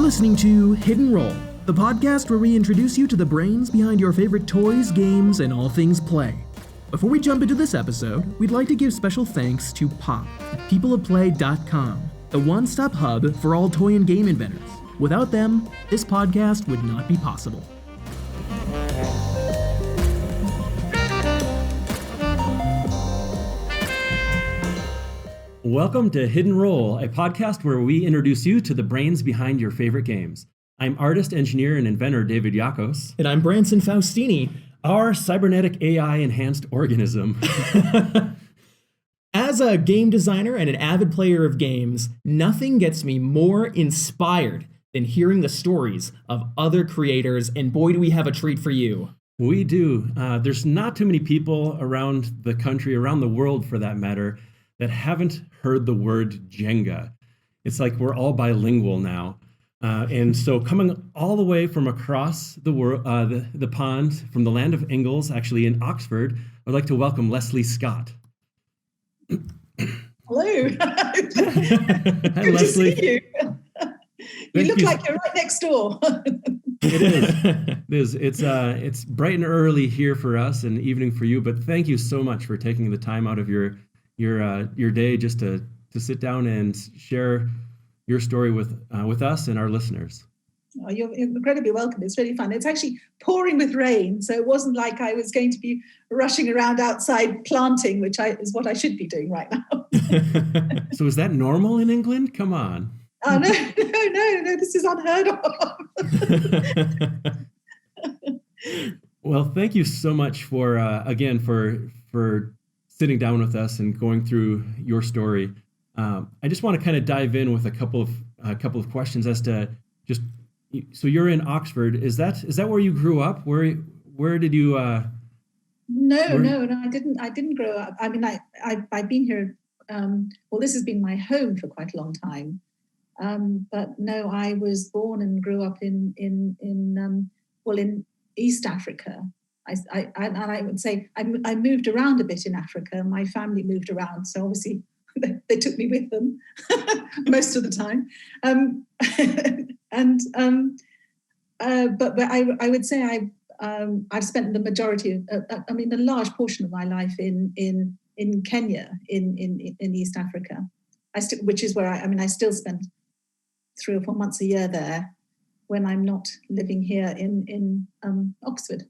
listening to Hidden Roll, the podcast where we introduce you to the brains behind your favorite toys, games, and all things play. Before we jump into this episode, we'd like to give special thanks to Pop, peopleofplay.com, the one-stop hub for all toy and game inventors. Without them, this podcast would not be possible. Welcome to Hidden Roll, a podcast where we introduce you to the brains behind your favorite games. I'm artist, engineer, and inventor David Yakos. And I'm Branson Faustini. Our cybernetic AI-enhanced organism. As a game designer and an avid player of games, nothing gets me more inspired than hearing the stories of other creators, and boy, do we have a treat for you. We do. There's not too many people around the country, around the world for that matter, that haven't heard the word Jenga. It's like we're all bilingual now. And so coming all the way from across the world, the pond, from the land of Ingalls, actually in Oxford, I'd like to welcome Leslie Scott. Hello. Hi, Good Leslie. to see you. You look like you're right next door. It is. It's bright and early here for us and evening for you, but thank you so much for taking the time out of your day just to sit down and share your story with us and our listeners. Oh, you're incredibly welcome. It's really fun. It's actually pouring with rain, so it wasn't like I was going to be rushing around outside planting, which is what I should be doing right now. So is that normal in England? Come on. Oh, no, this is unheard of. Well, thank you so much for sitting down with us and going through your story. I just want to kind of dive in with a couple of questions as to just. So you're in Oxford. Is that where you grew up? Where did you? No, I didn't grow up. I mean, I've been here. Well, this has been my home for quite a long time. But no, I was born and grew up in East Africa. I would say I moved around a bit in Africa. My family moved around, so obviously they took me with them most of the time. But I would say I've spent the majority of, a large portion of my life in Kenya, in East Africa. Which is where I still spend 3 or 4 months a year there when I'm not living here in Oxford.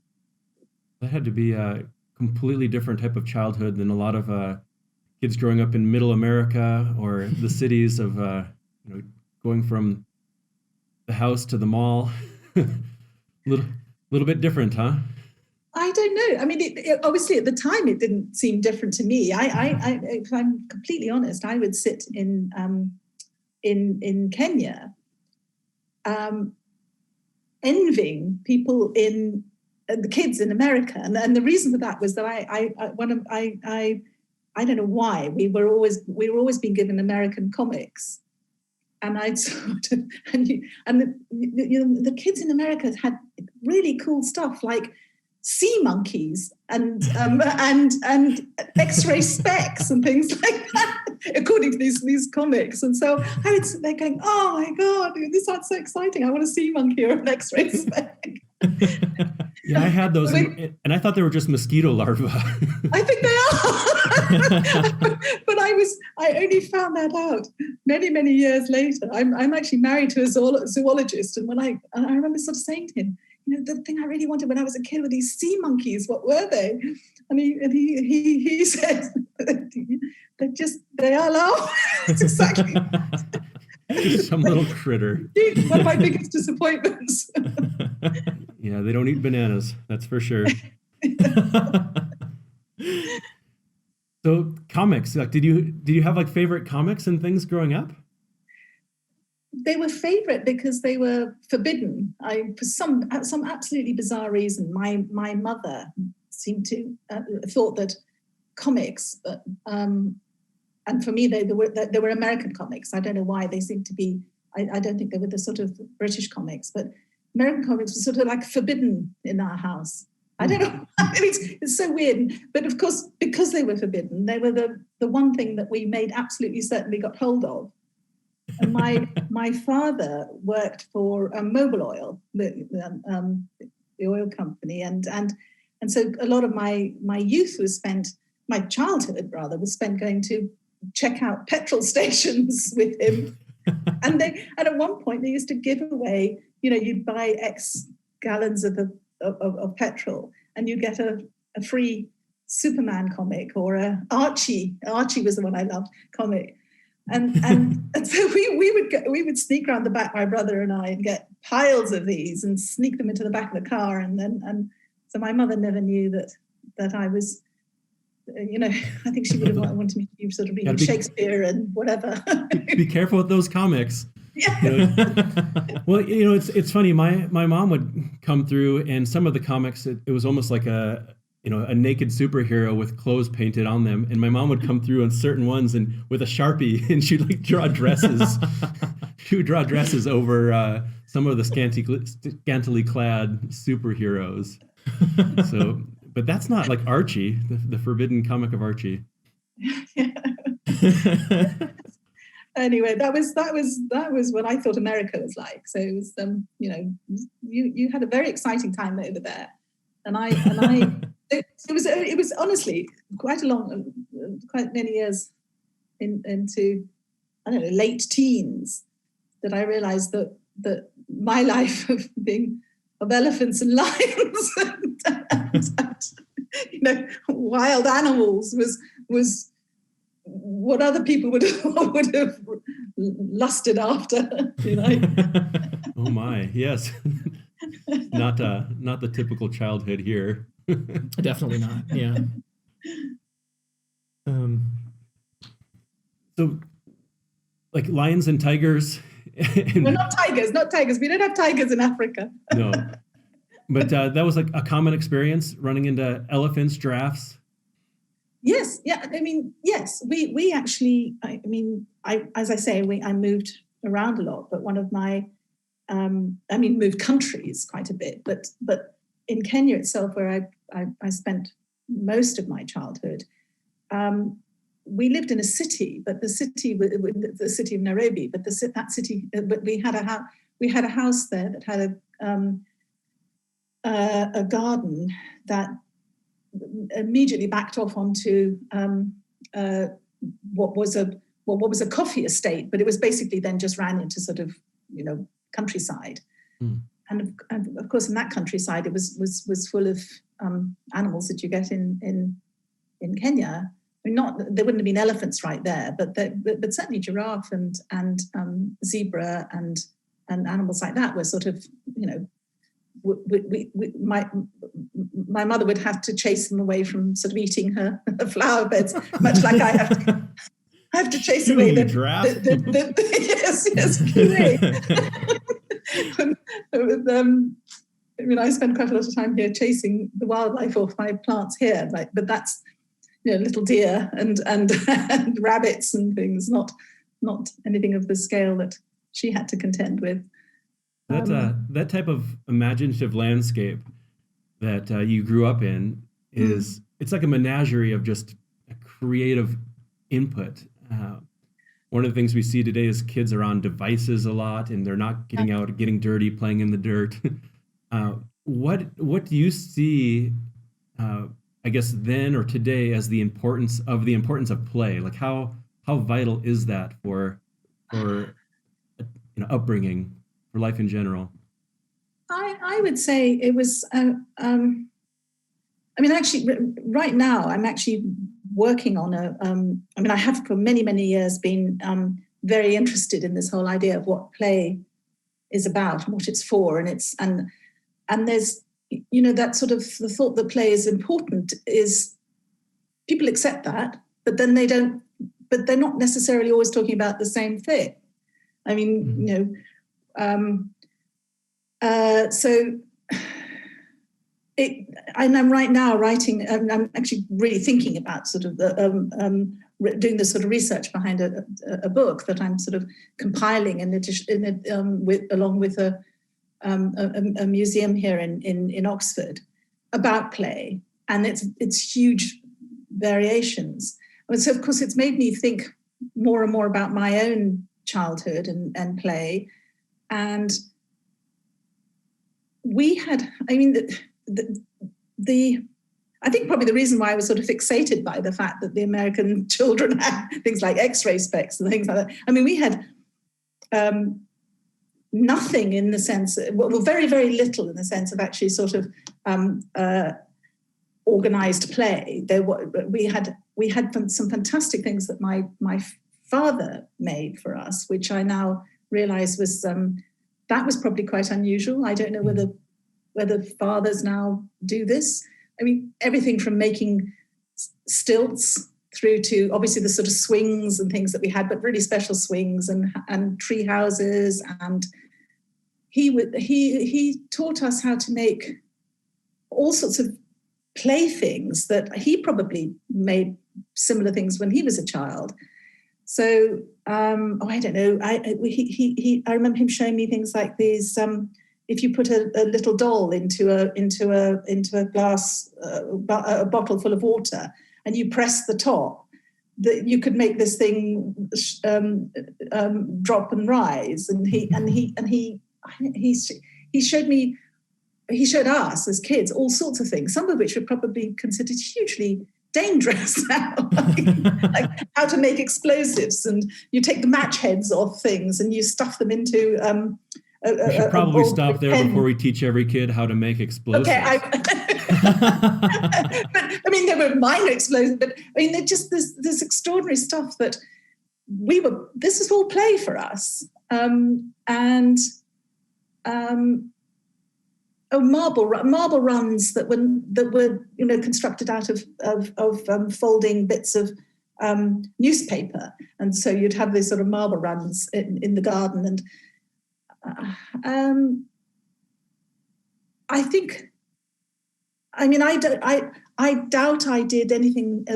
That had to be a completely different type of childhood than a lot of kids growing up in Middle America or the cities of going from the house to the mall. little bit different, huh? I don't know. I mean, it, obviously at the time it didn't seem different to me. If I'm completely honest, I would sit in Kenya, envying people in the kids in America, and the reason for that was that I don't know why we were always being given American comics. And I'd sort of, the kids in America had really cool stuff like sea monkeys and X-ray specs and things like that, according to these comics. And so I would sit there going, "Oh my God, this sounds so exciting! I want a sea monkey or an X-ray spec." Yeah, I had those, and I thought they were just mosquito larvae. I think they are, but I only found that out many years later. I'm actually married to a zoologist, and I remember sort of saying to him, the thing I really wanted when I was a kid were these sea monkeys. What were they? And he said, they are larvae. That's exactly. Just some little critter. One of my biggest disappointments. Yeah, they don't eat bananas, that's for sure. So comics, like, did you have like favorite comics and things growing up? They were favorite because they were forbidden. For some absolutely bizarre reason, my mother seemed to thought that comics, and for me they were American comics. I don't know why they seemed to be. I don't think they were the sort of British comics, but American comics were sort of like forbidden in our house. I don't know. It's so weird. But of course, because they were forbidden, they were the one thing that we made absolutely certain we got hold of. My father worked for Mobil Oil, the oil company, and so a lot of my youth was spent, my childhood rather, was spent going to check out petrol stations with him. And at one point they used to give away, you'd buy X gallons of petrol, and you get a free Superman comic or a Archie was the one I loved, comic. And so we would sneak around the back, my brother and I, and get piles of these and sneak them into the back of the car. And so my mother never knew that I was, I think she would have wanted me to sort of read Shakespeare and whatever. Be careful with those comics. Yeah. Well, it's funny. My mom would come through, and some of the comics, it was almost like a naked superhero with clothes painted on them. And my mom would come through on certain ones and with a Sharpie, and she'd draw dresses. She would draw dresses over some of the scantily clad superheroes. So, but that's not like Archie, the forbidden comic of Archie. Yeah. Anyway, that was what I thought America was like. So it was, you had a very exciting time over there, and I. It was honestly quite many years into, I don't know, late teens that I realized that my life of elephants and lions and wild animals was what other people would have lusted after. Oh my, yes. Not the typical childhood here. Definitely not. Yeah. So, like lions and tigers. Well, not tigers. We don't have tigers in Africa. No, but that was like a common experience, running into elephants, giraffes. Yes. Yeah. I mean, yes. We actually. As I say, I moved around a lot, but one of my, moved countries quite a bit, but in Kenya itself, where I spent most of my childhood, we lived in a city, but the city of Nairobi, but we had a house there that had a garden that immediately backed off onto what was a coffee estate, but it was basically then just ran into sort of countryside. Mm. And of course, in that countryside, it was full of animals that you get in Kenya. I mean, there wouldn't have been elephants right there, but certainly giraffe and zebra and animals like that were sort of, my mother would have to chase them away from sort of eating her flower beds, much like I have to chase away the giraffe. Yes. I spend quite a lot of time here chasing the wildlife off my plants here, but that's little deer and rabbits and things, not anything of the scale that she had to contend with. That type of imaginative landscape that you grew up in is it's like a menagerie of just a creative input. One of the things we see today is kids are on devices a lot, and they're not getting out, getting dirty, playing in the dirt. What do you see, I guess then or today, as the importance of play? Like how vital is that for upbringing, for life in general? I would say it was. Actually, right now I'm actually working on I have for many, many years been very interested in this whole idea of what play is about and what it's for. And there's, that sort of the thought that play is important is people accept that, but then they're not necessarily always talking about the same thing. I mean, and I'm right now writing. I'm actually really thinking about sort of doing the sort of research behind a book that I'm sort of compiling along with a museum here in Oxford about play, and it's huge variations. And so of course it's made me think more and more about my own childhood and play. And we had, I mean, I think probably the reason why I was sort of fixated by the fact that the American children had things like X-ray specs and things like that. I mean, we had nothing in the sense, well, very, very little in the sense of actually sort of organized play. We had some fantastic things that my father made for us, which I now realize was that was probably quite unusual. I don't know whether fathers now do this. I mean, everything from making stilts through to obviously the sort of swings and things that we had, but really special swings and tree houses. And he taught us how to make all sorts of playthings that he probably made similar things when he was a child. So I don't know. I remember him showing me things like these. If you put a little doll into a glass, a bottle full of water, and you press the top, that you could make this thing drop and rise. And he showed us as kids all sorts of things, some of which were probably considered hugely dangerous now, like how to make explosives, and you take the match heads off things and you stuff them into. We should probably stop there before we teach every kid how to make explosives. Okay, but I mean, they were minor explosives, but I mean, they're just this extraordinary stuff that this is all play for us. Marble runs that were constructed out of folding bits of newspaper, and so you'd have these sort of marble runs in the garden. And I think, I mean, I doubt I did anything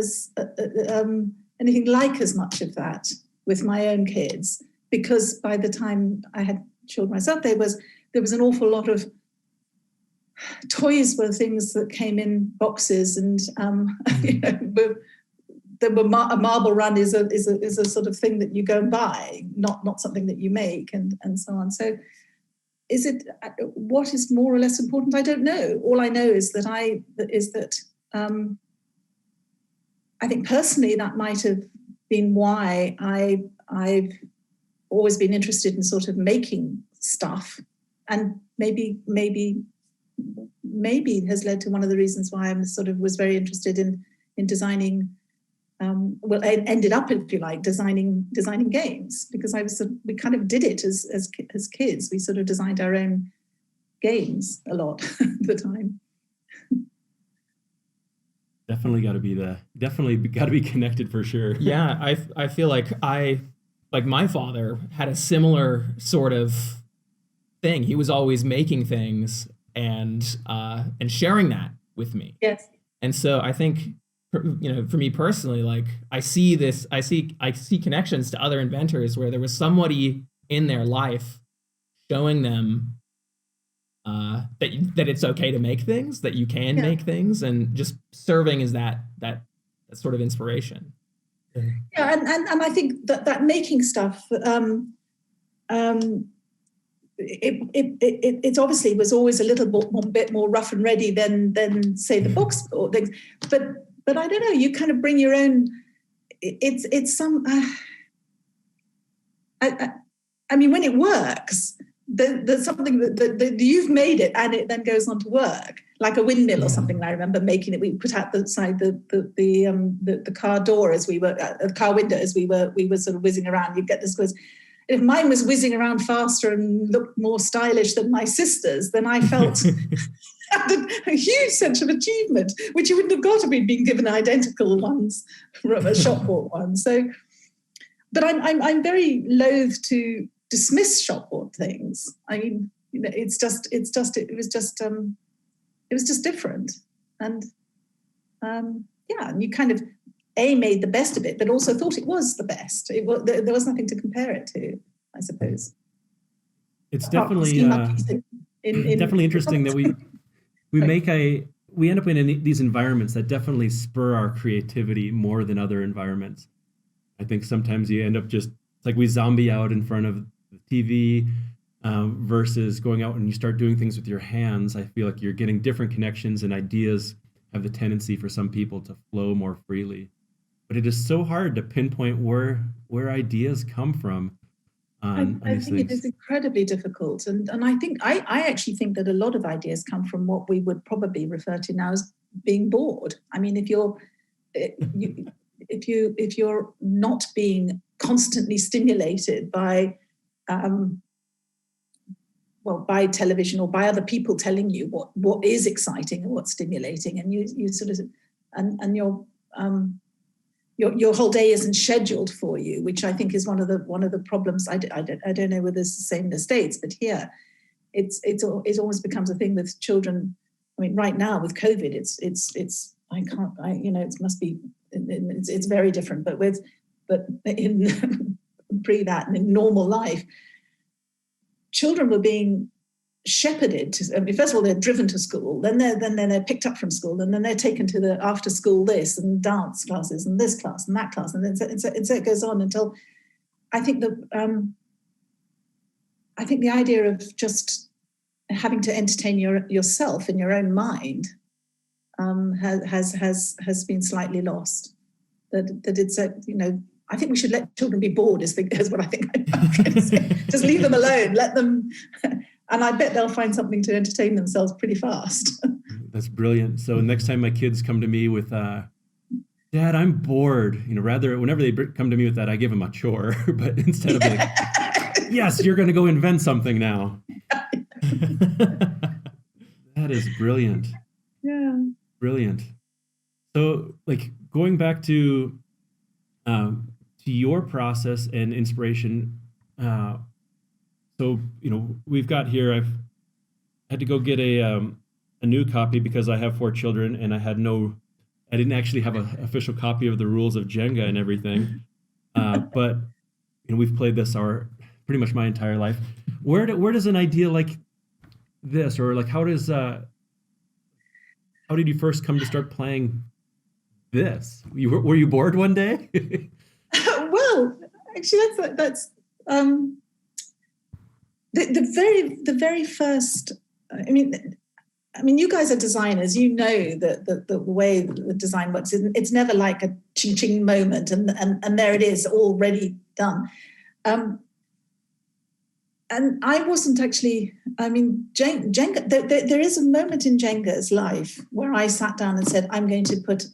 anything like as much of that with my own kids, because by the time I had children myself, there was an awful lot of toys were things that came in boxes, and a marble run is a sort of thing that you go and buy, not something that you make, and so on. So, what is more or less important? I don't know. All I know is that I think personally that might have been why I've always been interested in sort of making stuff, and maybe has led to one of the reasons why I was very interested in designing. I ended up, if you like, designing games, because we kind of did it as kids. We sort of designed our own games a lot at the time. Definitely got to be connected for sure. Yeah, I feel like my father had a similar sort of thing. He was always making things and sharing that with me. Yes. And so I think, for me personally, like I see connections to other inventors where there was somebody in their life showing them that it's okay to make things, that you can make things, and just serving as that sort of inspiration. Yeah, and I think that making stuff, it obviously was always a little bit more rough and ready than say the books or things, but I don't know. You kind of bring your own. It's some. I mean, when it works, there's something that you've made it, and it then goes on to work, like a windmill or something. I remember making it. We put out the car door as we were the car window as we were sort of whizzing around. You get this quiz. If mine was whizzing around faster and looked more stylish than my sister's, then I felt a huge sense of achievement, which you wouldn't have got if we'd been given identical ones from a shop bought one. So, but I'm very loath to dismiss shop bought things. I mean, it was just different, and and you kind of made the best of it, but also thought it was the best. There was nothing to compare it to, I suppose. It's definitely definitely interesting that we end up in these environments that definitely spur our creativity more than other environments. I think sometimes you end up it's like we zombie out in front of the TV versus going out and you start doing things with your hands. I feel like you're getting different connections, and ideas have the tendency for some people to flow more freely. But it is so hard to pinpoint where ideas come from on I these think it things. is incredibly difficult. And I actually think that a lot of ideas come from what we would probably refer to now as being bored. I mean, if you're not being constantly stimulated by by television or by other people telling you what is exciting and what's stimulating, and you sort of and your whole day isn't scheduled for you, which I think is one of the problems. I don't know whether it's the same in the States, but here it always becomes a thing with children. I mean, right now with COVID, it's very different. But in pre that and in normal life, children were being shepherded to, I mean, first of all, they're driven to school, then they're picked up from school, and then they're taken to the after school this and dance classes and this class and that class, and then so it goes on until I think the idea of just having to entertain yourself in your own mind has been slightly lost. That it's I think we should let children be bored is what I think I'm trying to say. Just leave them alone, let them, and I bet they'll find something to entertain themselves pretty fast. That's brilliant. So next time my kids come to me with, Dad, I'm bored, rather whenever they come to me with that, I give them a chore, but instead of like, yes, you're going to go invent something now. That is brilliant. Yeah. Brilliant. So like going back to your process and inspiration. So, we've got here, I've had to go get a new copy because I have 4 children and I didn't actually have an official copy of the rules of Jenga and everything. But, we've played this pretty much my entire life. Where does an idea like this, or like how did you first come to start playing this? Were you bored one day? Well, actually, that's the very first. I mean, you guys are designers. You know that the way the design works, it's never like a ching-ching moment, and there it is, already done. And I wasn't actually. I mean, Jenga. There is a moment in Jenga's life where I sat down and said, "I'm going to put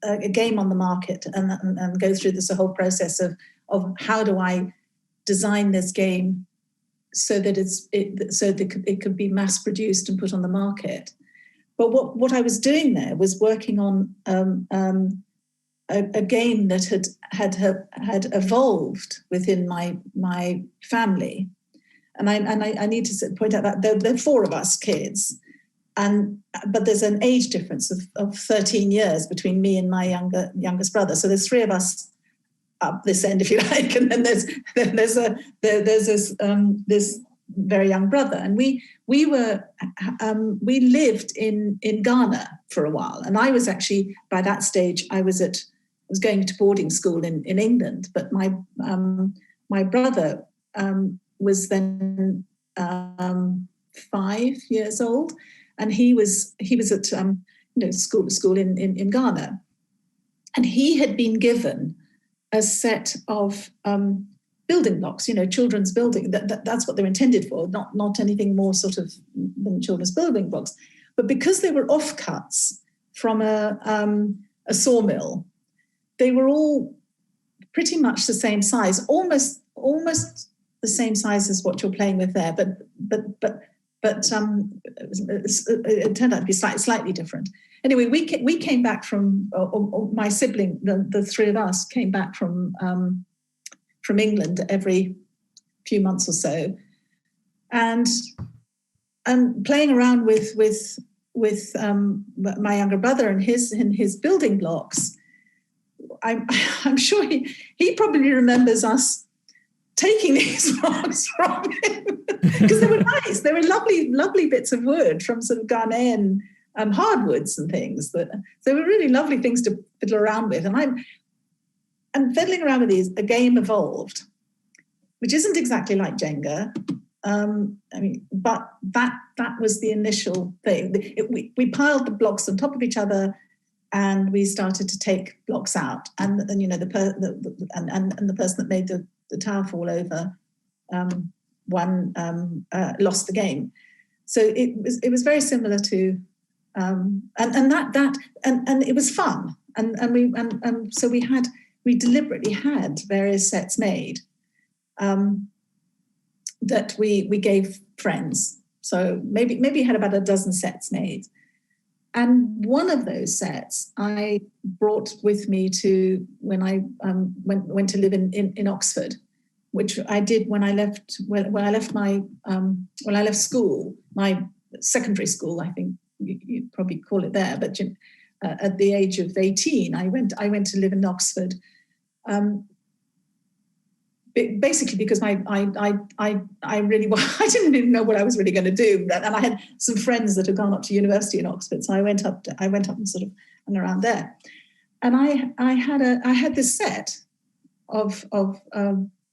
a game on the market and go through this whole process of how do I design this game so that it could be mass produced and put on the market." But what I was doing there was working on a game that had evolved within my family, and I need to point out that there are 4 of us kids. But there's an age difference of 13 years between me and my youngest brother. So there's 3 of us up this end, if you like, and then there's this very young brother. And we lived in Ghana for a while. And I was actually, by that stage, I was going to boarding school in England. But my brother was then 5 years old. And he was at school in Ghana, and he had been given a set of building blocks, children's building. That's what they're intended for, not anything more sort of than children's building blocks. But because they were offcuts from a sawmill, they were all pretty much the same size, almost the same size as what you're playing with there, but it turned out to be slightly different. Anyway, we came back from, or my sibling, the 3 of us came back from England every few months or so, and playing around with my younger brother and his building blocks. I'm sure he probably remembers us taking these blocks from him because they were nice. They were lovely bits of wood from sort of Ghanaian hardwoods and things. They were really lovely things to fiddle around with. And fiddling around with these, a game evolved, which isn't exactly like Jenga. But that was the initial thing. We piled the blocks on top of each other, and we started to take blocks out. And the person that made the tower fall over lost the game. So it was very similar to, and it was fun. So we deliberately had various sets made. That we gave friends. So maybe had about a dozen sets made. And one of those sets I brought with me to when I went to live in Oxford, which I did when I left school, my secondary school, I think you'd probably call it there, but at the age of 18, I went to live in Oxford. Basically because I didn't even know what I was really going to do, and I had some friends that had gone up to university in Oxford, so I went up and sort of hung around there, and I had this set of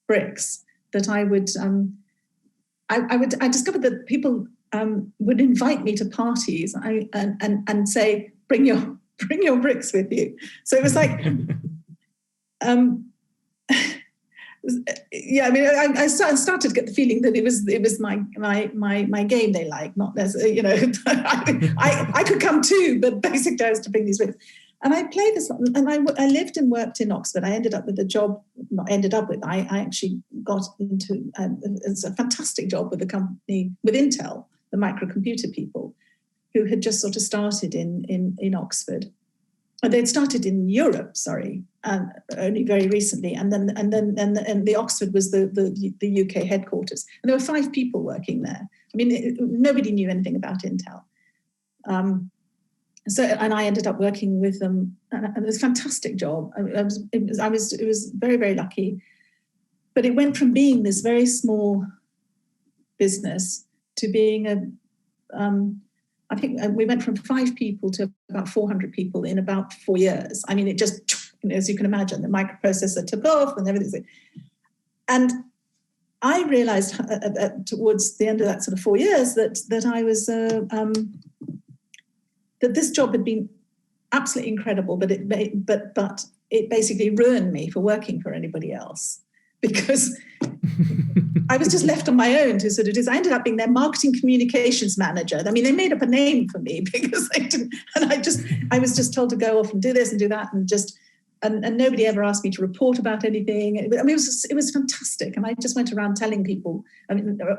bricks that I discovered that people would invite me to parties and say, bring your bricks with you. So it was like. Yeah, I mean, I started to get the feeling that it was my game they like, not necessarily, I could come too, but basically I was to bring these with. And I played this, and I lived and worked in Oxford. I ended up with a job, I actually got into, it's a fantastic job with a company, with Intel, the microcomputer people, who had just sort of started in Oxford. They'd started in Europe, only very recently, and the Oxford was the UK headquarters, and there were 5 people working there. I mean, nobody knew anything about Intel, and I ended up working with them, and it was a fantastic job. I was very, very lucky, but it went from being this very small business to being I think we went from 5 people to about 400 people in about 4 years. I mean, it just, as you can imagine, the microprocessor took off and everything. And I realized towards the end of that sort of 4 years that I was, that this job had been absolutely incredible, but it basically ruined me for working for anybody else, because I was just left on my own to sort of do. I ended up being their marketing communications manager. I mean, they made up a name for me because they didn't, and I was just told to go off and do this and do that, and nobody ever asked me to report about anything. I mean, it was fantastic, and I just went around telling people,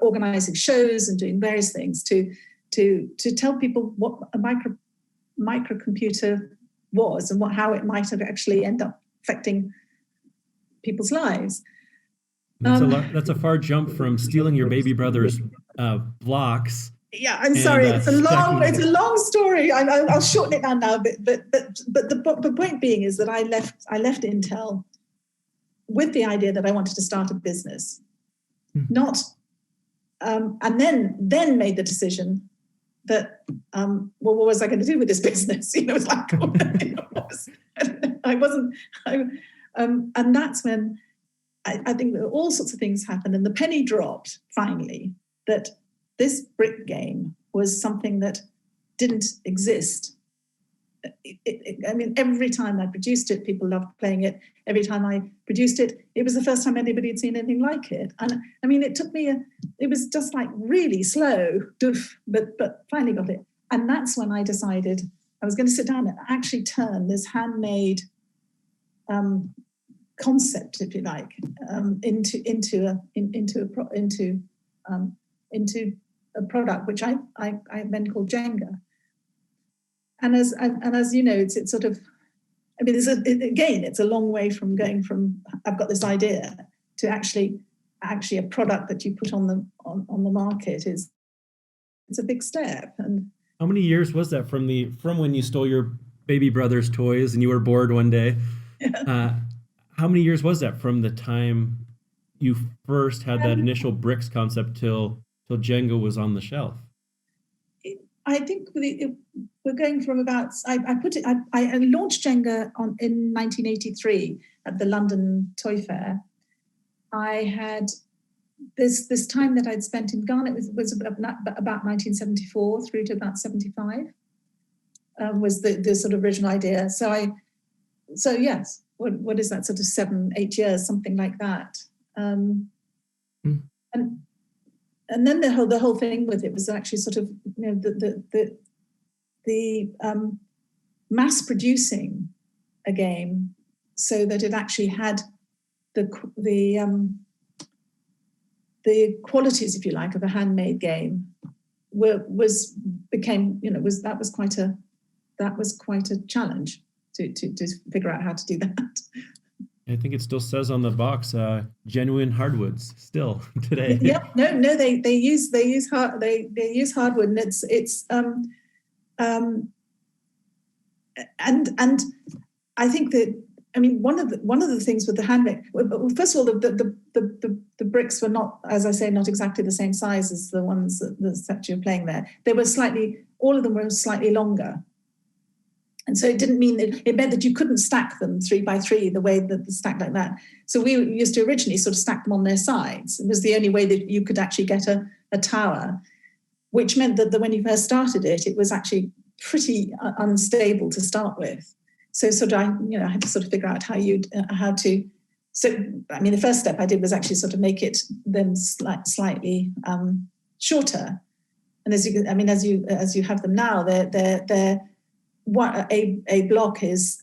organizing shows and doing various things to tell people what a microcomputer was and how it might have actually end up affecting people's lives. That's a far jump from stealing your baby brother's blocks. Yeah, I'm sorry. It's a long story. I'll shorten it down now. But the point being is that I left Intel with the idea that I wanted to start a business, and then made the decision that what was I going to do with this business? It was like and that's when. I think that all sorts of things happened, and the penny dropped finally that this brick game was something that didn't exist. I mean, every time I produced it, people loved playing it. Every time I produced it, it was the first time anybody had seen anything like it. And I mean, it took me it was just like really slow, but finally got it. And that's when I decided I was going to sit down and actually turn this handmade concept, if you like, into a product which I then called Jenga. And as you know, it's sort of, I mean, it's a long way from going from I've got this idea to actually a product that you put on the market it's a big step. And how many years was that from when you stole your baby brother's toys and you were bored one day? Yeah. How many years was that from the time you first had that initial bricks concept till Jenga was on the shelf? I think we're going from about. I launched Jenga in 1983, at the London Toy Fair, I had this time that I'd spent in Ghana. It was about 1974 through to about 75. Was the sort of original idea. So yes, what is that, sort of 7-8 years, something like that. And then the whole thing with it was actually sort of, you know, the mass producing a game so that it actually had the qualities, if you like, of a handmade game was quite a challenge to figure out how to do that. I think it still says on the box, genuine hardwoods still today. Yeah, no, they use hardwood, and it's and I think that, I mean, one of the things with the handmade, well, first of all, the bricks were not, as I say, not exactly the same size as the ones that you're playing there. They were all of them were slightly longer. And so it meant that you couldn't stack them 3 by 3 the way that they stacked like that. So we used to originally sort of stack them on their sides. It was the only way that you could actually get a tower, which meant that when you first started it, it was actually pretty unstable to start with. So I had to sort of figure out how to. So I mean, the first step I did was actually sort of make them slightly shorter. And as you have them now, they're what a block is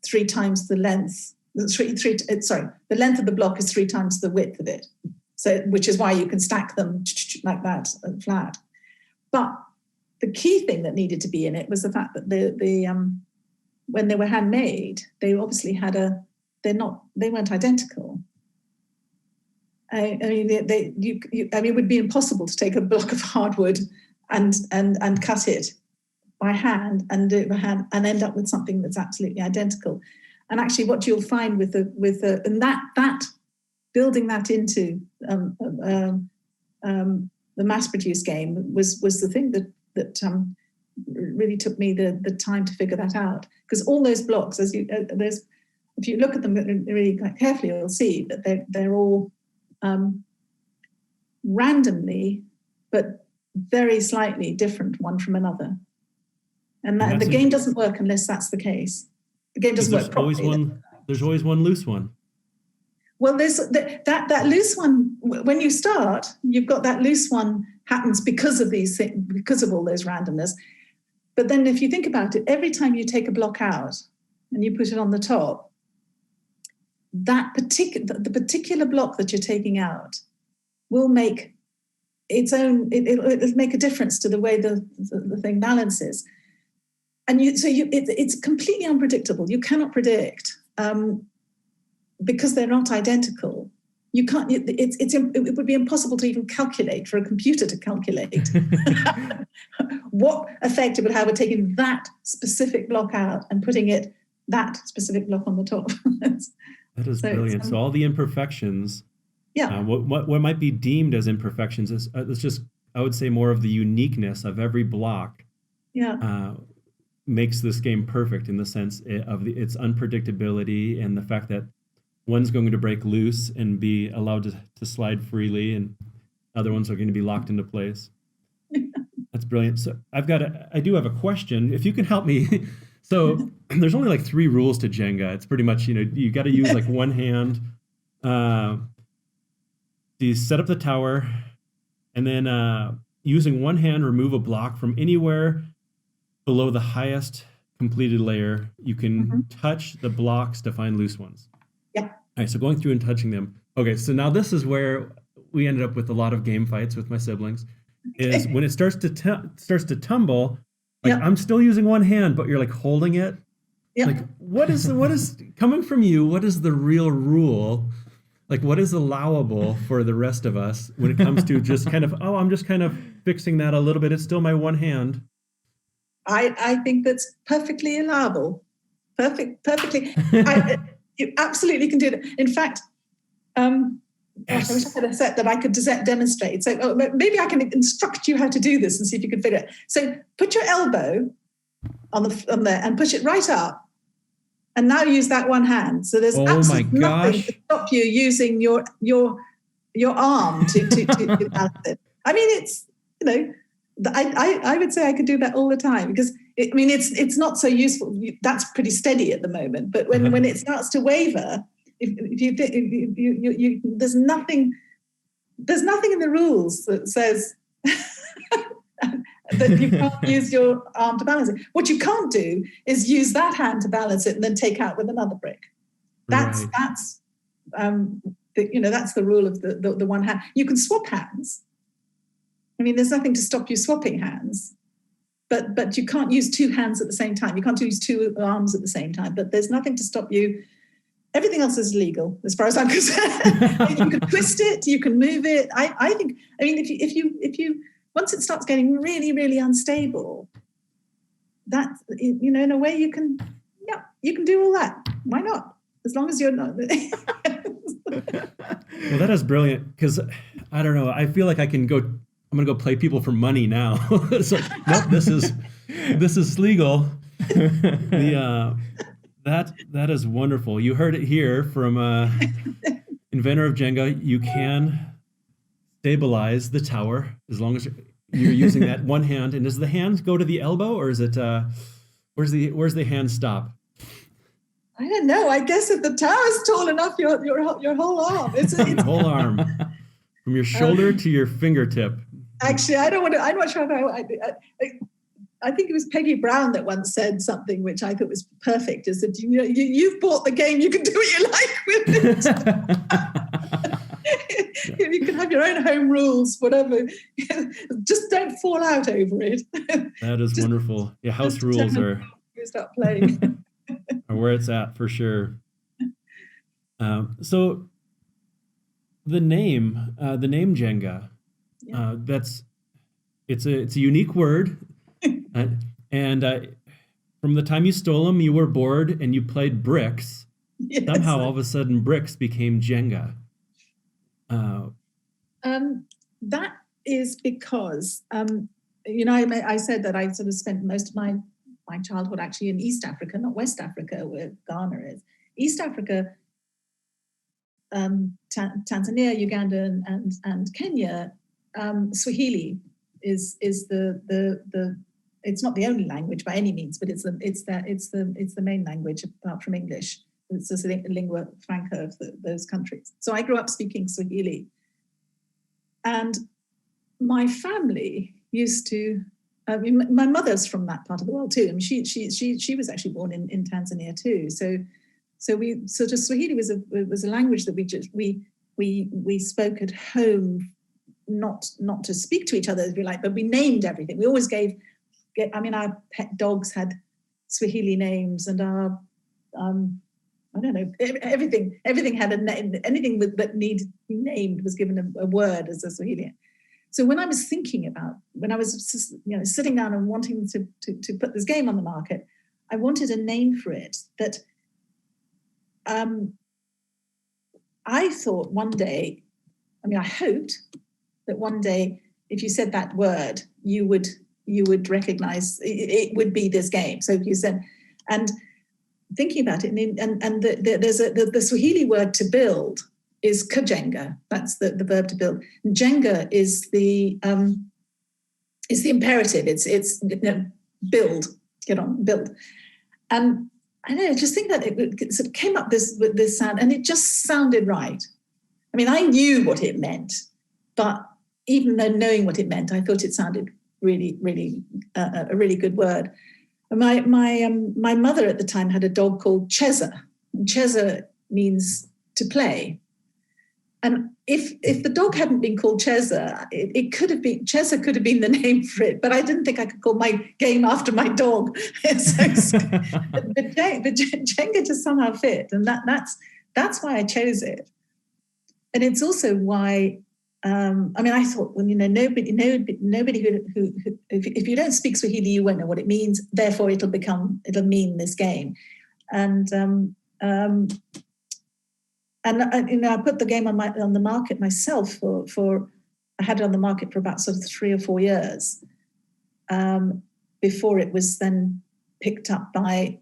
3 times the length. The length of the block is 3 times the width of it. So, which is why you can stack them like that flat. But the key thing that needed to be in it was the fact that when they were handmade, they obviously they weren't identical. I mean, it would be impossible to take a block of hardwood and cut it by hand and do it by hand and end up with something that's absolutely identical. And actually, what you'll find with that building that into the mass-produced game was the thing that really took me the time to figure that out. Because all those blocks, if you look at them really quite carefully, you'll see that they're all randomly, but very slightly different one from another. And the game doesn't work unless that's the case. The game doesn't work properly. There's always one loose one. Well, there's that loose one. When you start, you've got that loose one happens because of these things, because of all those randomness. But then, if you think about it, every time you take a block out and you put it on the top, the particular block that you're taking out will make its own. It'll make a difference to the way the thing balances. And it's completely unpredictable. You cannot predict because they're not identical. You can't. It would be impossible to even calculate, for a computer to calculate what effect it would have with taking that specific block out and putting that specific block on the top. That is brilliant. So all the imperfections, yeah. What might be deemed as imperfections is it's just, I would say, more of the uniqueness of every block. Yeah. Makes this game perfect in the sense of its unpredictability and the fact that one's going to break loose and be allowed to slide freely, and other ones are going to be locked into place. That's brilliant. So I do have a question, if you can help me. So there's only like 3 rules to Jenga. It's pretty much, you got to use like one hand. You set up the tower, and then using one hand, remove a block from anywhere below the highest completed layer. You can touch the blocks to find loose ones. Yeah. All right, so going through and touching them. Okay, so now this is where we ended up with a lot of game fights with my siblings. Is when it starts to tumble, like I'm still using one hand, but you're like holding it. Yeah. Like what is coming from you? What is the real rule? Like what is allowable for the rest of us when it comes to just kind of, I'm just kind of fixing that a little bit. It's still my one hand. I think that's perfectly allowable. Perfectly. You absolutely can do that. In fact, gosh, I wish I had a set that I could demonstrate. So maybe I can instruct you how to do this and see if you can figure it. So put your elbow on there and push it right up, and now use that one hand. So there's absolutely nothing to stop you using your arm to balance it. I mean, it's, I would say I could do that all the time, because it's not so useful. That's pretty steady at the moment, but when it starts to waver, there's nothing in the rules that says that you can't use your arm to balance it. What you can't do is use that hand to balance it and then take out with another brick. That's the rule of the one hand. You can swap hands. I mean, there's nothing to stop you swapping hands, but you can't use two hands at the same time. You can't use two arms at the same time. But there's nothing to stop you. Everything else is legal, as far as I'm concerned. You can twist it, you can move it. I think. I mean, if you once it starts getting really, really unstable, that, in a way you can do all that. Why not? As long as you're not. Well, that is brilliant, because I don't know. I feel like I'm going to go play people for money now. It's like, nope, this is legal. That is wonderful. You heard it here from inventor of Jenga. You can stabilize the tower as long as you're using that one hand. And does the hand go to the elbow, or is it where's the hand stop? I don't know. I guess if the tower's tall enough, your whole arm. It's whole arm, from your shoulder to your fingertip. Actually, I don't want to. I'm not sure if I think it was Peggy Brown that once said something which I thought was perfect. Is that you've bought the game, you can do what you like with it. You can have your own home rules, whatever. Just don't fall out over it. That is wonderful. Yeah, house rules are start playing. Are where it's at for sure. So the name Jenga, it's a unique word. And from the time you stole them, you were bored and you played bricks. Yes. Somehow, all of a sudden, bricks became Jenga. That is because, I said that I sort of spent most of my childhood actually in East Africa, not West Africa, where Ghana is. East Africa, Tanzania, Uganda, and Kenya, Swahili is the it's not the only language by any means, but it's the main language apart from English. It's the lingua franca of those countries. So I grew up speaking Swahili, and my family used to. My mother's from that part of the world too. I mean, she was actually born in Tanzania too. So we sort of Swahili was a language that we spoke at home, not to speak to each other, if you like, but we named everything. We always our pet dogs had Swahili names, and our I don't know, everything had a name. Anything that needed to be named was given a word as a Swahili. So when I was thinking about, when I was sitting down and wanting to put this game on the market, I wanted a name for it that I thought one day, I hoped that one day, if you said that word, you would recognize it would be this game. So if you said, and thinking about it, and there's the Swahili word to build is kajenga. That's the verb to build. And Jenga is the imperative. It's build, get on, build. And I don't know, just think that it sort of came up with this sound, and it just sounded right. I mean, I knew what it meant, but even though knowing what it meant, I thought it sounded really, really a really good word. My mother at the time had a dog called Cheza. And Cheza means to play. And if the dog hadn't been called Cheza, it could have been, Cheza could have been the name for it, but I didn't think I could call my game after my dog. But Jenga just somehow fit, and that's why I chose it. And it's also why, I thought, well, nobody who if you don't speak Swahili, you won't know what it means. Therefore, it'll mean this game, and I put the game on the market myself I had it on the market for about sort of 3 or 4 years before it was then picked up by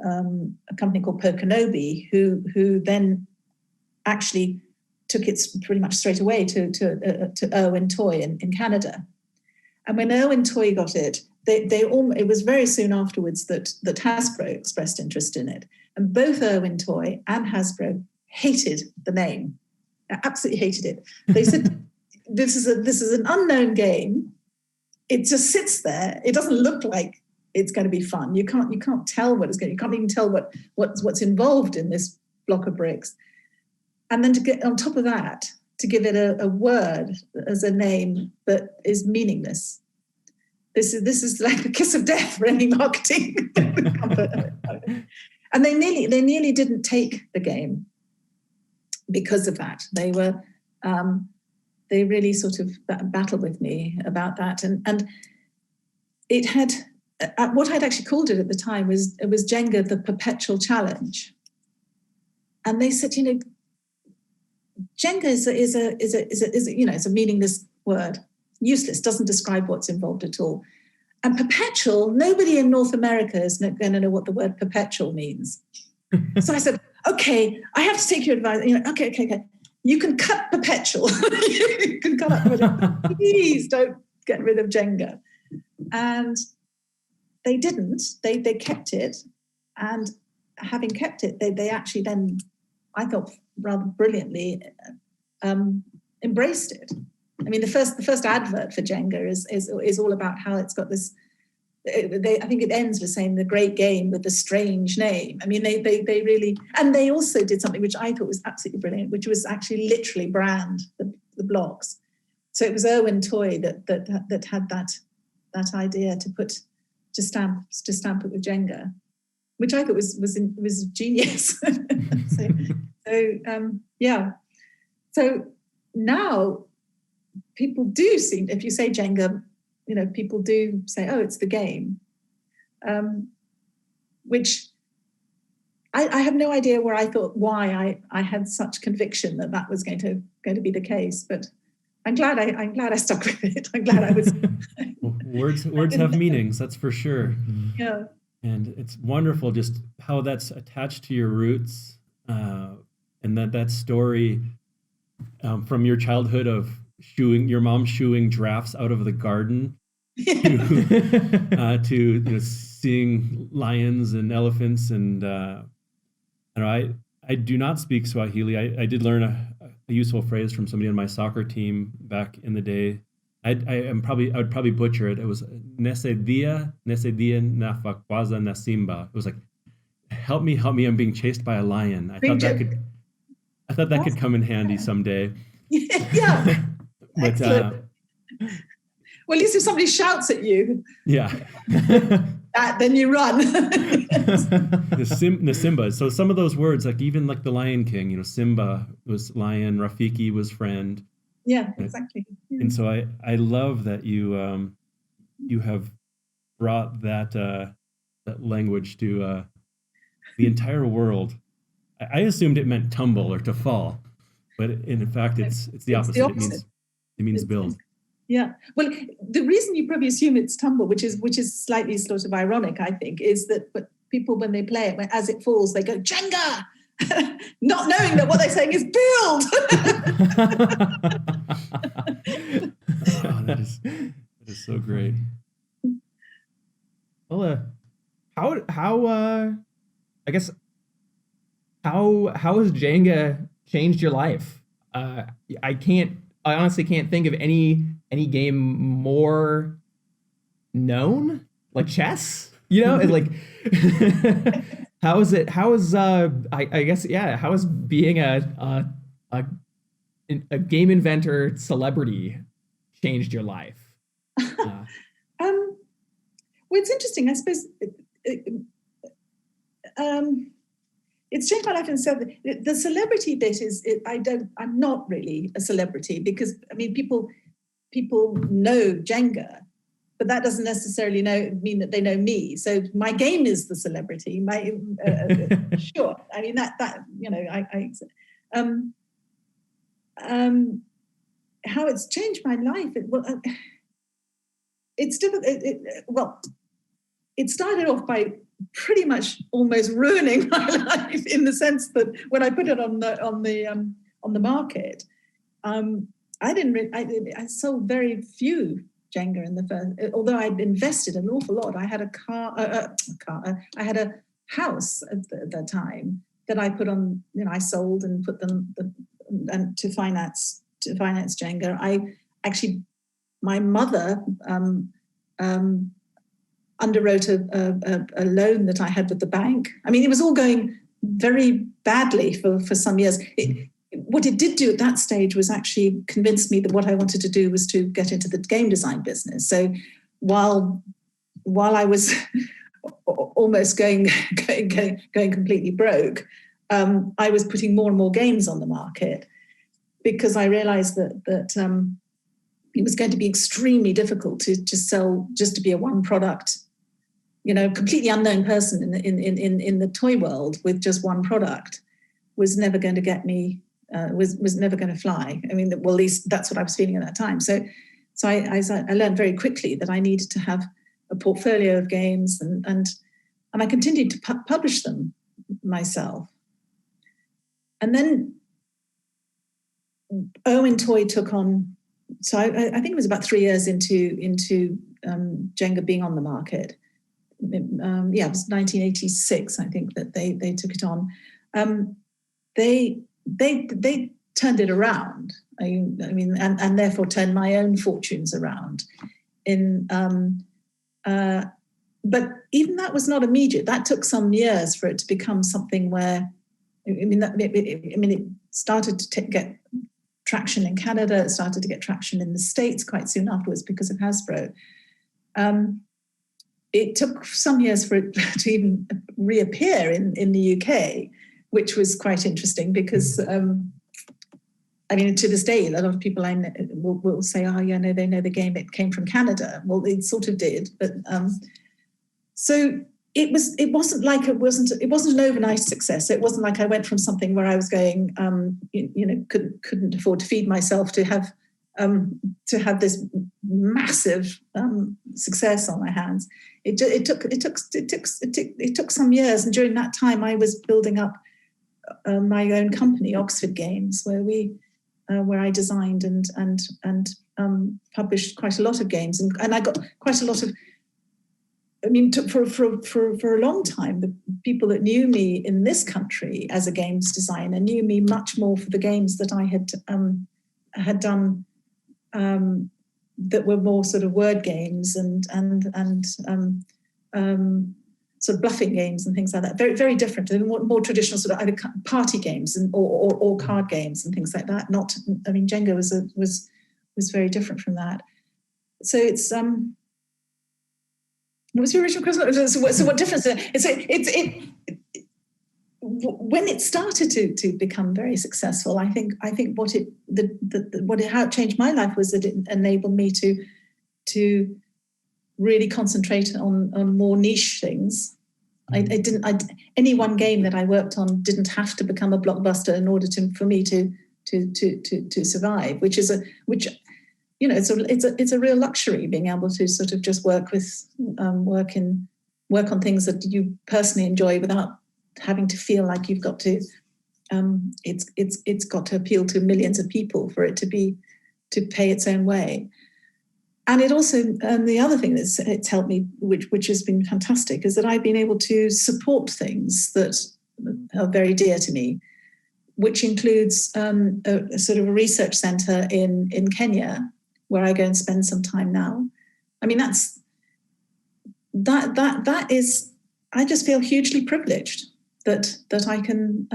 a company called Perkinobi, who then actually took it pretty much straight away to Irwin Toy in Canada. And when Irwin Toy got it, it was very soon afterwards that Hasbro expressed interest in it. And both Irwin Toy and Hasbro hated the name, absolutely hated it. They said, this is an unknown game. It just sits there. It doesn't look like it's going to be fun. You can't tell what it's going. You can't even tell what's involved in this block of bricks. And then to get on top of that, to give it a word as a name that is meaningless. This is like the kiss of death for any marketing. And they nearly didn't take the game because of that. They really sort of battled with me about that. And it had, what I'd actually called it at the time was Jenga, the perpetual challenge. And they said, Jenga is a meaningless word, useless, doesn't describe what's involved at all. And perpetual, nobody in North America is going to know what the word perpetual means. So I said, okay, I have to take your advice. Okay. You can cut perpetual. You can cut up. Please don't get rid of Jenga. And they didn't. They kept it. And having kept it, they actually then, I thought, rather brilliantly embraced it. I mean, the first advert for Jenga is all about how it's got this. I think it ends with saying the great game with the strange name. I mean, they really, and they also did something which I thought was absolutely brilliant, which was actually literally brand the blocks. So it was Irwin Toy that had that idea to stamp it with Jenga, which I thought was genius. So now people do seem, if you say Jenga, people do say, oh, it's the game, which I have no idea why I had such conviction that was going to be the case, but I'm glad I stuck with it. I'm glad I was. Words have meanings, that's for sure. Yeah. And it's wonderful just how that's attached to your roots, and that story from your childhood of your mom shooing giraffes out of the garden to seeing lions and elephants. And I do not speak Swahili. I did learn a useful phrase from somebody on my soccer team back in the day. I would probably butcher it. It was Nese dia na fakwaza na simba. It was like, help me, I'm being chased by a lion. I thought that could come in handy someday. Yeah. But well, at least if somebody shouts at you, then you run. the Simba. So some of those words, like even like the Lion King, Simba was lion, Rafiki was friend. Yeah, exactly. And so I love that you have brought that language to the entire world. I assumed it meant tumble or to fall, but in fact it's the opposite. It means build. Yeah. Well, the reason you probably assume it's tumble, which is slightly sort of ironic, I think, is that but people when they play it, as it falls, they go Jenga, not knowing that what they're saying is build. Oh, that is so great. Well, how I guess how has Jenga changed your life? I honestly can't think of any game more known, like chess. Like how is being a game inventor celebrity changed your life? Well, it's interesting. I suppose it's changed my life in so the celebrity bit I'm not really a celebrity because I mean people know Jenga, but that doesn't necessarily mean that they know me. So my game is the celebrity. Sure. I mean that how it's changed my life. It's difficult. It started off by pretty much almost ruining my life, in the sense that when I put it on the market, I sold very few Jenga in the first. Although I'd invested an awful lot, I had I had a house at the time that I put on. I sold and put them and to finance Jenga. My mother underwrote a loan that I had with the bank. I mean, it was all going very badly for some years. What it did do at that stage was actually convince me that what I wanted to do was to get into the game design business. So while I was almost going completely broke, I was putting more and more games on the market, because I realized that it was going to be extremely difficult to sell, just to be a one product, completely unknown person in the toy world with just one product was never going to get me, was never going to fly. I mean, well, at least that's what I was feeling at that time. So I learned very quickly that I needed to have a portfolio of games, and I continued to publish them myself. And then Owen Toy took on. So I think it was about 3 years into Jenga being on the market. It was 1986, I think, that they took it on. They turned it around. I mean, and therefore turned my own fortunes around. But even that was not immediate. That took some years for it to become something where, it started to get traction in Canada. It started to get traction in the States quite soon afterwards because of Hasbro. It took some years for it to even reappear in the UK, which was quite interesting because, to this day, a lot of people I know will say, "Oh, yeah, no, they know the game. It came from Canada." Well, it sort of did, but so it wasn't an overnight success. It wasn't like I went from something where I was going, couldn't afford to feed myself to have this massive success on my hands. It took some years, and during that time, I was building up my own company, Oxford Games, where I designed and published quite a lot of games, and I got quite a lot of. For a long time, the people that knew me in this country as a games designer knew me much more for the games that I had done that were more sort of word games and sort of bluffing games and things like that. Very, very different, and more traditional sort of either party games or card games and things like that. Jenga was very different from that. So it's what was your original question? So what difference? When it started to become very successful, I think how it changed my life was that it enabled me to really concentrate on more niche things. Any one game that I worked on didn't have to become a blockbuster in order for me to survive, it's a real luxury, being able to sort of just work on things that you personally enjoy without having to feel like you've got to. It's got to appeal to millions of people for it to pay its own way. And it also, the other thing that's it's helped me, which has been fantastic, is that I've been able to support things that are very dear to me, which includes a sort of a research centre in Kenya, where I go and spend some time now. I mean, that is, I just feel hugely privileged that I can,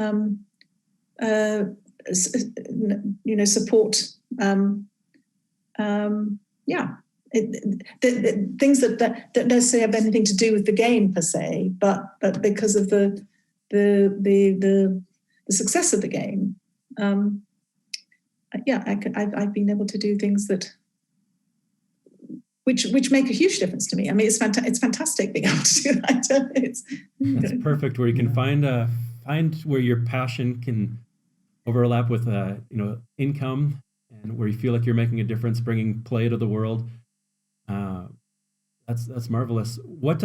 support, things that don't necessarily have anything to do with the game per se, but because of the success of the game. I've been able to do things that which make a huge difference to me. I mean, it's fantastic being able to do that. That's perfect, where you can find where your passion can overlap with income, and where you feel like you're making a difference, bringing play to the world. That's marvelous. What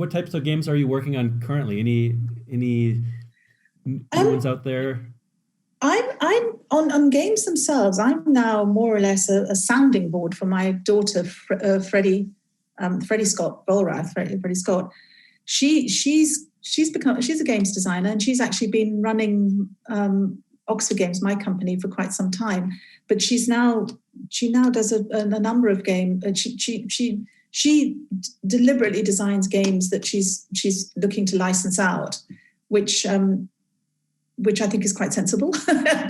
what types of games are you working on currently? Any new ones out there? I'm on games themselves. I'm now more or less a sounding board for my daughter, Freddie Scott Bolrath. Freddie Scott. She's a games designer, and she's actually been running Oxford Games, my company, for quite some time. But she now does a number of games. She deliberately designs games that she's looking to license out, which I think is quite sensible. I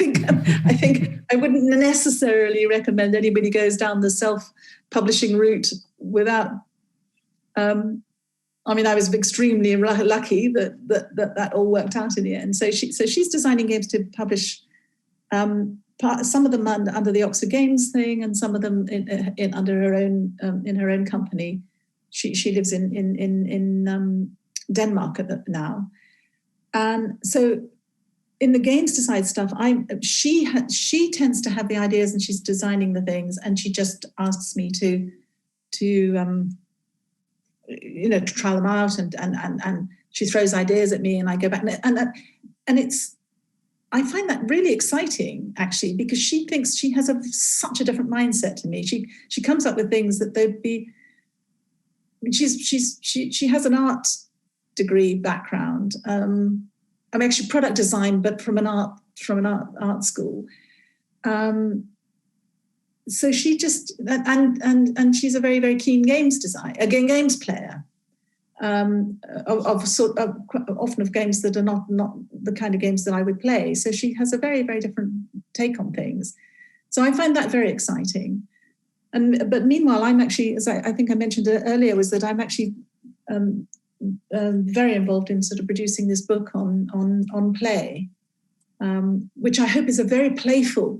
think I wouldn't necessarily recommend anybody goes down the self-publishing route without. I was extremely lucky that all worked out in the end. So she's designing games to publish. Some of them under the Oxford Games thing, and some of them under her own in her own company. She lives in Denmark now, and so in the games design stuff, she tends to have the ideas, and she's designing the things, and she just asks me to try them out, and she throws ideas at me, and I go back, and it's. I find that really exciting, actually, because she thinks she has such a different mindset to me. She comes up with things that they'd be. She has an art degree background. I'm actually product design, but from an art school. So she just and she's a very, very keen games player. Often of games that are not the kind of games that I would play. So she has a very, very different take on things. So I find that very exciting. But meanwhile, I'm actually, as I think I mentioned earlier, was that I'm actually very involved in sort of producing this book on play, which I hope is a very playful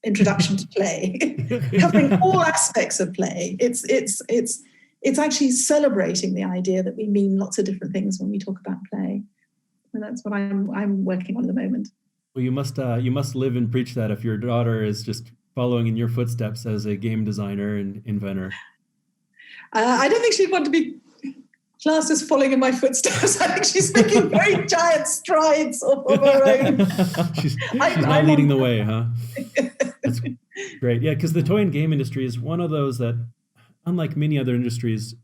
introduction to play, covering all aspects of play. It's actually celebrating the idea that we mean lots of different things when we talk about play. And that's what I'm working on at the moment. Well, you must live and preach that if your daughter is just following in your footsteps as a game designer and inventor. I don't think she'd want to be classed as following in my footsteps. I think she's making very giant strides of her own. she's not leading the way, huh? That's great. Yeah, because the toy and game industry is one of those that, unlike many other industries,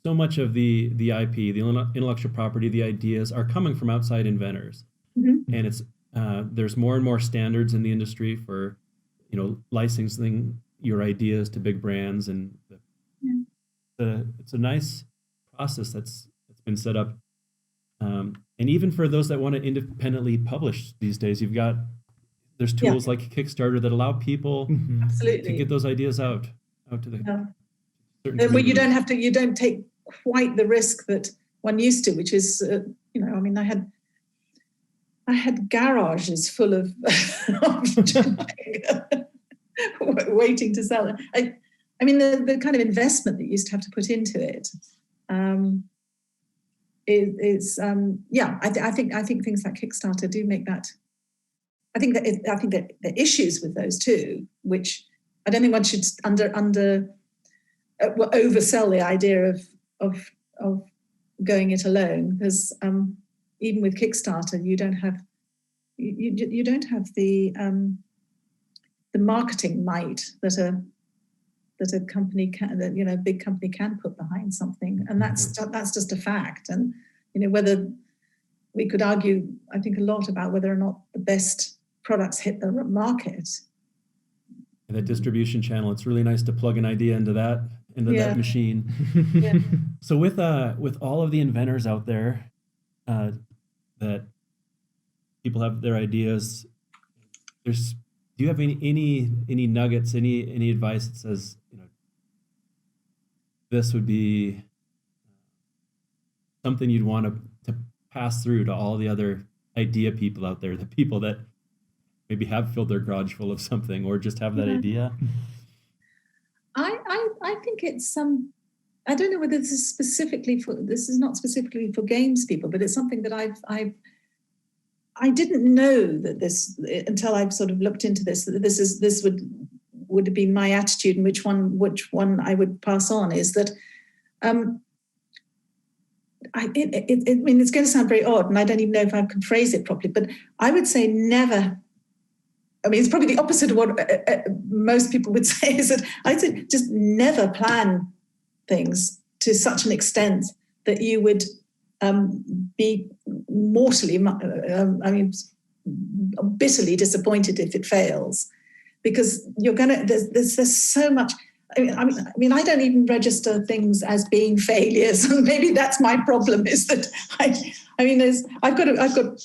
so much of the IP, the intellectual property, the ideas are coming from outside inventors. Mm-hmm. And it's there's more and more standards in the industry for, licensing your ideas to big brands, and it's a nice process that's been set up. And even for those that want to independently publish these days, there's tools like Kickstarter that allow people to get those ideas out to the. Well, you don't take quite the risk that one used to, which is, I had garages full of waiting to sell. I mean, the kind of investment that you used to have to put into it is I think things like Kickstarter do make that. I think that the issues with those too, which I don't think one should oversell the idea of going it alone, because even with Kickstarter, you don't have the marketing might that a company can, that a big company can put behind something, and that's just a fact. And whether we could argue, I think, a lot about whether or not the best products hit the market. And that distribution channel, it's really nice to plug an idea into that machine. Yeah. So with all of the inventors out there, that people have their ideas, do you have any nuggets, any advice that says, this would be something you'd want to pass through to all the other idea people out there, the people that maybe have filled their garage full of something or just have that idea? I think it's I don't know whether this is not specifically for games people, but it's something that I didn't know that this until I've sort of looked into this, that this would have been my attitude, and which one I would pass on is that I mean, it's going to sound very odd, and I don't even know if I can phrase it properly, but I would say never. I mean, it's probably the opposite of what most people would say, is that I'd say just never plan things to such an extent that you would be mortally, bitterly disappointed if it fails, because you're gonna. There's so much. I mean, I don't even register things as being failures, and maybe that's my problem. Is that I've got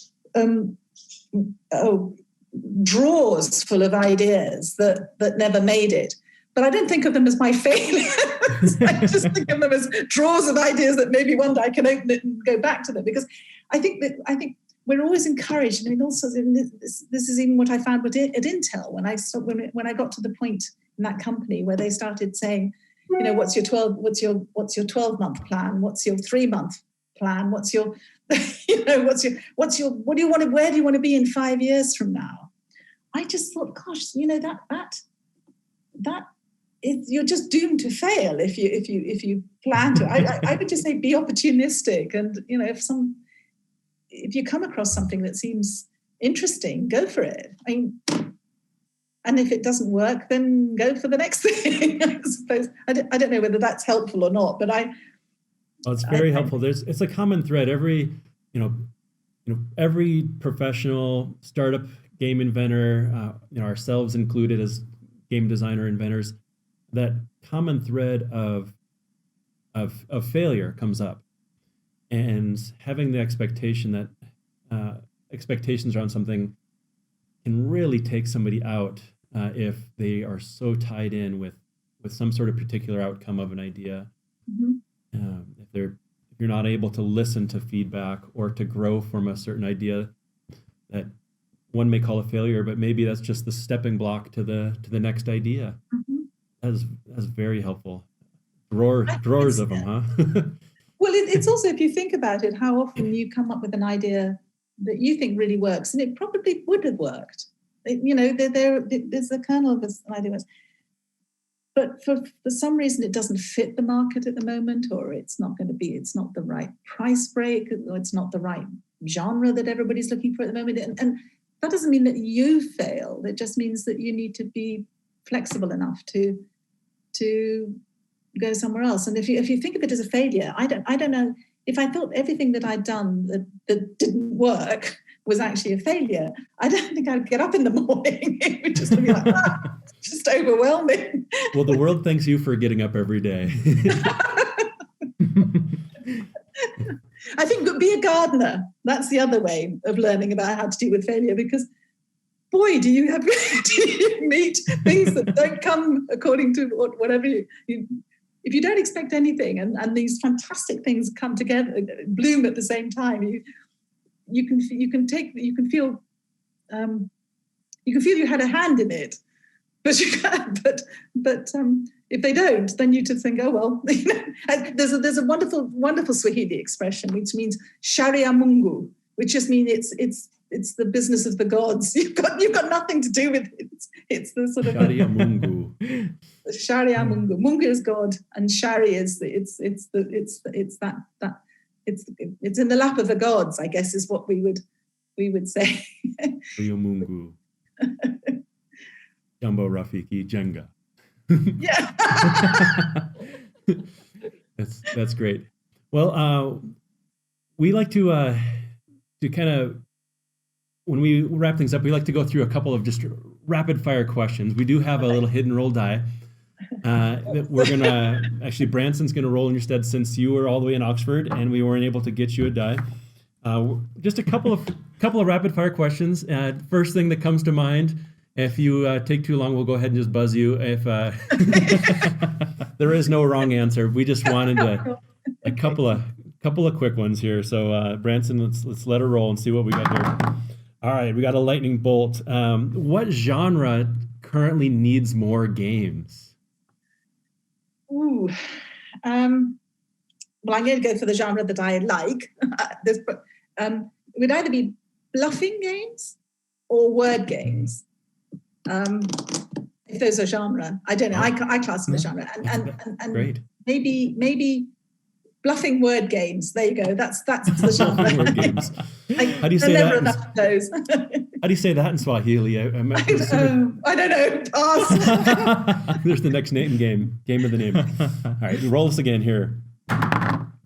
drawers full of ideas that never made it, but I don't think of them as my failures. I just think of them as drawers of ideas that maybe one day I can open it and go back to them, because I think we're always encouraged. I mean, also this is even what I found at Intel when I got to the point in that company where they started saying, what's your 12-month plan? What's your 3-month plan? where do you want to be in 5 years from now? I just thought, gosh, that is, you're just doomed to fail if you plan to. I would just say be opportunistic, and if you come across something that seems interesting, go for it. And if it doesn't work, then go for the next thing. I suppose. I don't know whether that's helpful or not, but it's very helpful. It's a common thread. Every professional startup game inventor, ourselves included as game designer inventors, that common thread of failure comes up, and having the expectation that expectations around something can really take somebody out if they are so tied in with some sort of particular outcome of an idea. Mm-hmm. If you're not able to listen to feedback or to grow from a certain idea that one may call a failure, but maybe that's just the stepping block to the next idea. Mm-hmm. That's very helpful. Drawers of them, huh? Well, it's also, if you think about it, how often you come up with an idea that you think really works, and it probably would have worked. There's a kernel of an idea, but for some reason it doesn't fit the market at the moment, or it's not the right price break, or it's not the right genre that everybody's looking for at the moment. And that doesn't mean that you failed. It just means that you need to be flexible enough to go somewhere else. And if you think of it as a failure, I don't know if I thought everything that I'd done that didn't work was actually a failure, I don't think I'd get up in the morning. It would just be like, just overwhelming. Well, the world thanks you for getting up every day. I think be a gardener. That's the other way of learning about how to deal with failure, because boy, do you meet things that don't come according to whatever you if you don't expect anything, and these fantastic things come together, bloom at the same time, you can feel you had a hand in it, but if they don't, then you just think, oh well. There's a wonderful Swahili expression which means sharia Mungu, which just means it's the business of the gods. You've got nothing to do with it. It's the sort of sharia Mungu. Sharia Mungu. Mungu is God, and Shari is it's in the lap of the gods, I guess, is what we would say. Sharia Mungu. Jumbo Rafiki Jenga. Yeah. That's great. Well, we like to kind of, when we wrap things up, we like to go through a couple of just rapid fire questions. We do have a little hidden roll die that we're gonna actually, Branson's gonna roll in your stead, since you were all the way in Oxford and we weren't able to get you a die. Just a couple of rapid fire questions. First thing that comes to mind. If you take too long, we'll go ahead and just buzz you. If there is no wrong answer, we just wanted a couple of quick ones here. So Branson, let's let her roll and see what we got here. All right, we got a lightning bolt. What genre currently needs more games? Ooh, well, I'm going to go for the genre that I like. It would either be bluffing games or word games. If those are genre, I don't know. I class them as genre, and Great. maybe Bluffing word games. There you go. That's the genre. Word games. How do you say there are never that? enough of those. How do you say that in Swahili? I don't know. Pass. There's the next name game. Game of the name. All right, roll this again here.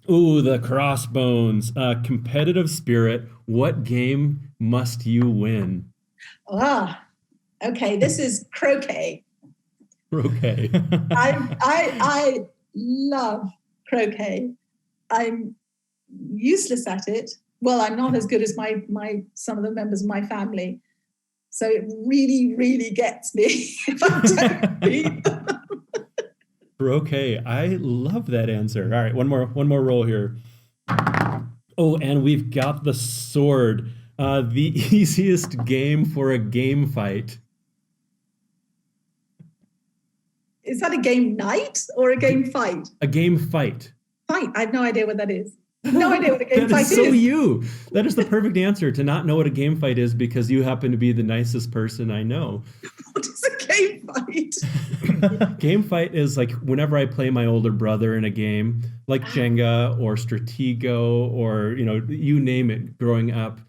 Ooh, the crossbones. Competitive spirit. What game must you win? Okay. This is croquet. Croquet. I love croquet. I'm useless at it. Well, I'm not as good as my some of the members of my family. So it really, really gets me if I don't beat them. Croquet. I love that answer. All right, one more roll here. Oh, and we've got the sword. The easiest game for a game fight. Is that a game night or a game fight? A game fight. Fight. I have no idea what that is. No idea what a game fight is. That is so you. That is the perfect answer, to not know what a game fight is because you happen to be the nicest person I know. What is a game fight? Game fight is like whenever I play my older brother in a game, like Jenga or Stratego or, you name it, growing up.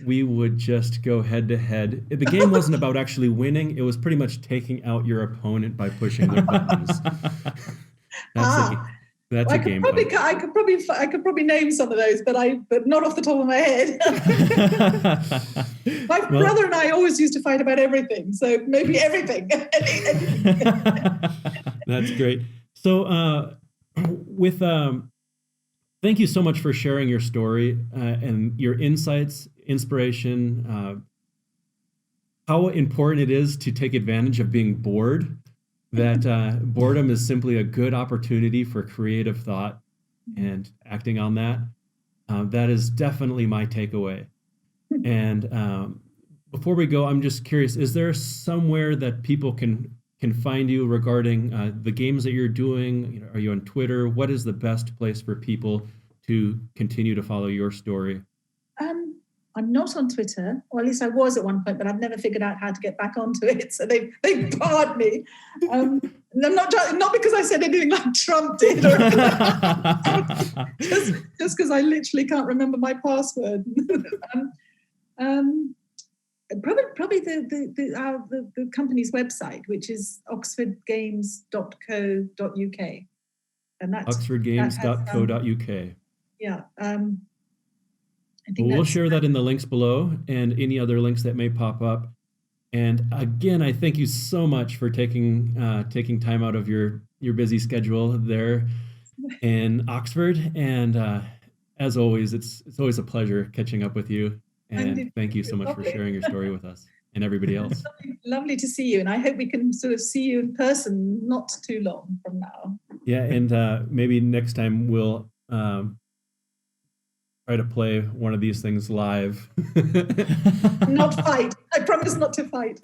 We would just go head to head. The game wasn't about actually winning. It was pretty much taking out your opponent by pushing their buttons. That's a game fight. I could probably name some of those, but not off the top of my head. My brother and I always used to fight about everything, so maybe everything. That's great. So, thank you so much for sharing your story and your insights, inspiration, how important it is to take advantage of being bored, that boredom is simply a good opportunity for creative thought and acting on that. That is definitely my takeaway. And before we go, I'm just curious, is there somewhere that people can find you regarding the games that you're doing? Are you on Twitter? What is the best place for people to continue to follow your story? I'm not on Twitter, or at least I was at one point, but I've never figured out how to get back onto it. So they barred me. And I'm not because I said anything like Trump did, or just because I literally can't remember my password. Probably the company's website, which is oxfordgames.co.uk, and that's oxfordgames.co.uk. Yeah. I think we'll share that in the links below and any other links that may pop up. And again, I thank you so much for taking time out of your busy schedule there in Oxford. And as always, it's always a pleasure catching up with you. And thank you so much for sharing your story with us and everybody else. Lovely to see you. And I hope we can sort of see you in person not too long from now. Yeah, and maybe next time we'll try to play one of these things live. Not fight. I promise not to fight.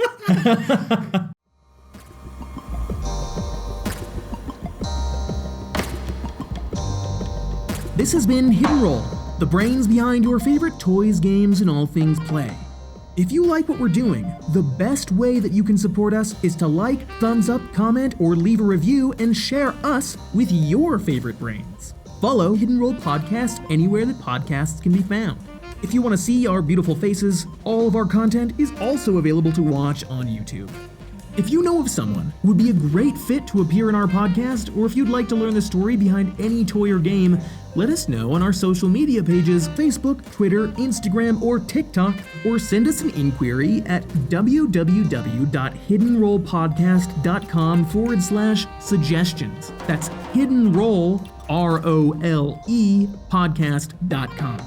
This has been Hidden Roll, the brains behind your favorite toys, games, and all things play. If you like what we're doing, the best way that you can support us is to like, thumbs up, comment, or leave a review and share us with your favorite brains. Follow Hidden Roll Podcast anywhere that podcasts can be found. If you want to see our beautiful faces, all of our content is also available to watch on YouTube. If you know of someone who would be a great fit to appear in our podcast, or if you'd like to learn the story behind any toy or game, let us know on our social media pages, Facebook, Twitter, Instagram, or TikTok, or send us an inquiry at www.hiddenrollpodcast.com/suggestions. That's Hidden Roll, ROLE, podcast.com.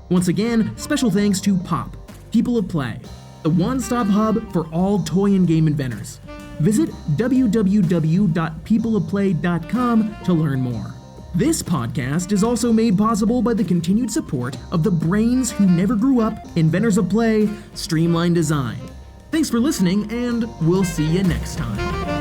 Once again, special thanks to Pop, People of Play, the one-stop hub for all toy and game inventors. Visit www.peopleofplay.com to learn more. This podcast is also made possible by the continued support of the brains who never grew up, inventors of play, Streamline Design. Thanks for listening, and we'll see you next time.